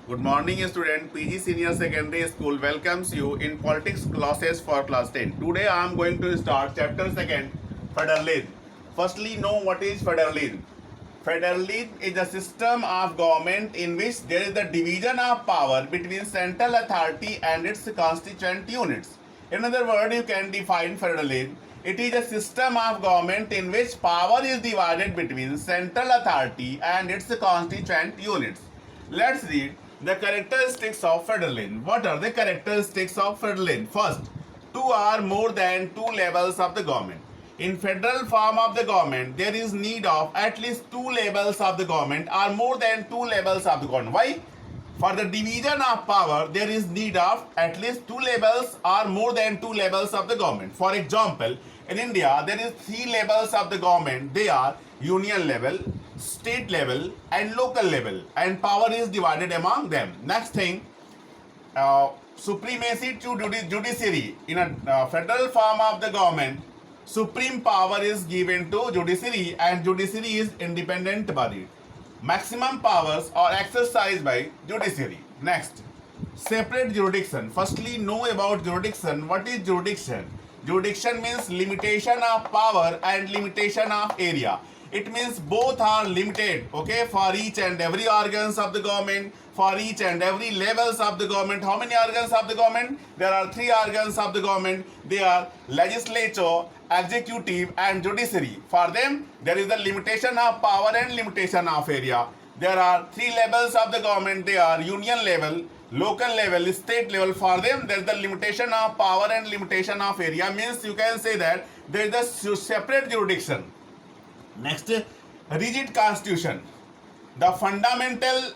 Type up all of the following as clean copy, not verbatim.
Good morning, student. PG Senior Secondary School welcomes you in politics classes for class 10. Today I am going to start chapter 2nd, Federalism. Firstly, know what is federalism. Federalism is a system of government in which there is the division of power between central authority and its constituent units. In other words, you can define federalism. It is a system of government in which power is divided between central authority and its constituent units. Let's read the characteristics of federalism. What are the characteristics of federalism? First, two or more than two levels of the government. In federal form of the government, there is need of at least two levels of the government or more than two levels of the government. Why? For the division of power, there is need of at least two levels or more than two levels of the government. For example, in India, there is three levels of the government. They are union level, state level, and local level, and power is divided among them. Next thing, supremacy to judiciary. In a federal form of the government, supreme power is given to judiciary, and judiciary is independent body. Maximum powers are exercised by judiciary. Next, separate jurisdiction. Firstly, know about jurisdiction. What is jurisdiction? Jurisdiction means limitation of power and limitation of area. It means both are limited, okay, for each and every organs of the government, for each and every levels of the government. How many organs of the government? There are three organs of the government. They are legislature, executive, and judiciary. For them, there is the limitation of power and limitation of area. There are three levels of the government. They are union level, local level, state level. For them, there is the limitation of power and limitation of area. Means you can say that there is a separate jurisdiction. Next, rigid constitution. The fundamentals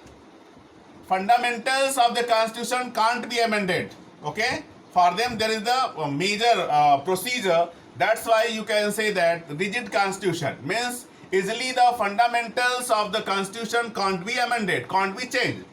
of the constitution can't be amended. Okay, for them there is the major procedure. That's why you can say that rigid constitution means easily the fundamentals of the constitution can't be amended, can't be changed.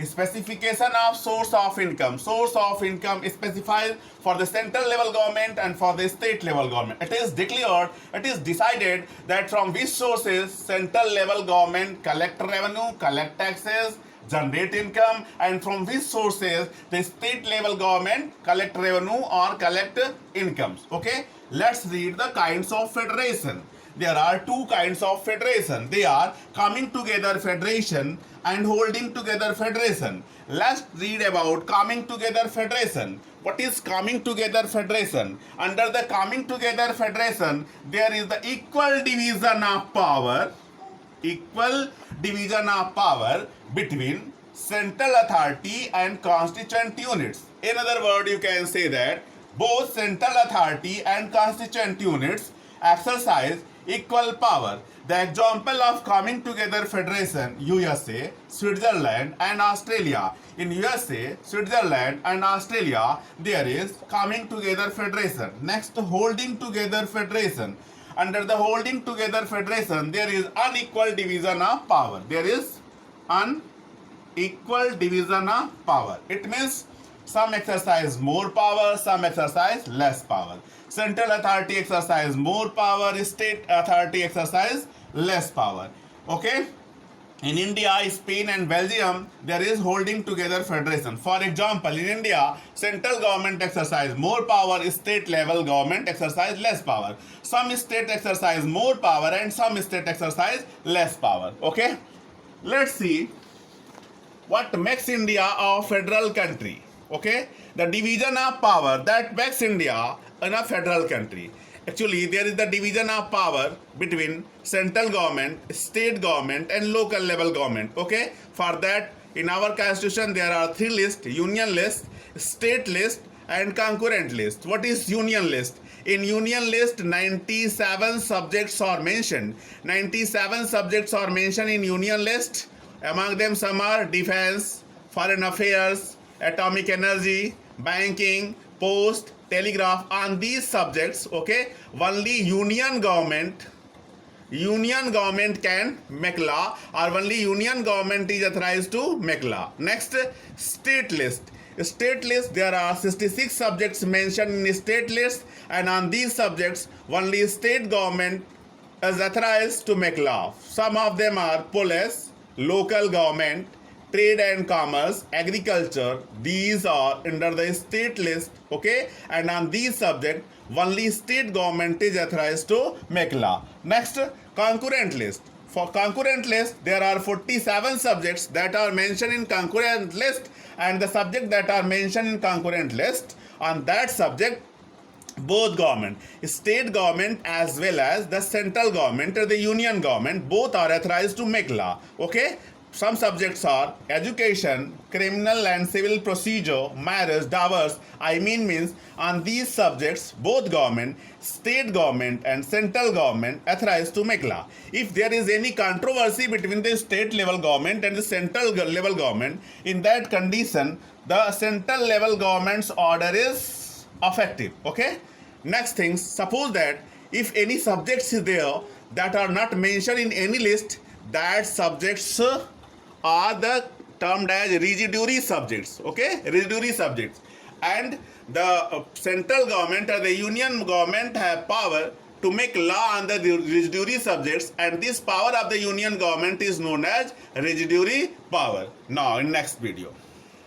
Specification of source of income. Source of income is specified for the central level government and for the state level government. It is declared, it is decided that from which sources central level government collect revenue, collect taxes, generate income, and from which sources the state level government collect revenue or collect incomes. Okay, let's read the kinds of federation. There are two kinds of federation. They are coming together federation and holding together federation. Let's read about coming together federation. What is coming together federation? Under the coming together federation, there is the equal division of power, between central authority and constituent units. In other words, you can say that both central authority and constituent units exercise equal power. The example of coming together federation: USA, Switzerland, and Australia. In USA, Switzerland, and Australia, there is coming together federation. Next, holding together federation. Under the holding together federation, there is unequal division of power. There is unequal division of power. It means some exercise more power, some exercise less power. Central authority exercise more power, state authority exercise less power. Okay, in India, Spain, and Belgium, there is holding together federation. For example, in India, central government exercise more power, state level government exercise less power. Some state exercise more power and some state exercise less power. Okay, let's see what makes India a federal country. Okay, the division of power that makes India in a federal country. Actually, there is the division of power between central government, state government, and local level government. Okay, for that, in our constitution, there are three lists: union list, state list, and concurrent list. What is union list? In union list, 97 subjects are mentioned. 97 subjects are mentioned in union list. Among them, some are defense, foreign affairs, atomic energy, banking, post, telegraph. On these subjects, okay, only union government can make law, or only union government is authorized to make law. Next, state list. State list, there are 66 subjects mentioned in state list, and on these subjects only state government is authorized to make law. Some of them are police, local government, trade and commerce, agriculture, these are under the state list, okay, and on these subject only state government is authorized to make law. Next, concurrent list. For concurrent list, there are 47 subjects that are mentioned in concurrent list, and the subject that are mentioned in concurrent list, on that subject both government, state government as well as the central government or the union government, both are authorized to make law, okay. Some subjects are education, criminal and civil procedure, marriage, divorce. I means on these subjects both government, state government and central government authorized to make law. If there is any controversy between the state level government and the central level government, in that condition the central level government's order is effective, okay. Next thing, suppose that if any subjects is there that are not mentioned in any list, that subjects are the termed as residuary subjects, okay, residuary subjects, and the central government or the union government have power to make law on the residuary subjects, and this power of the union government is known as residuary power. Now in next video.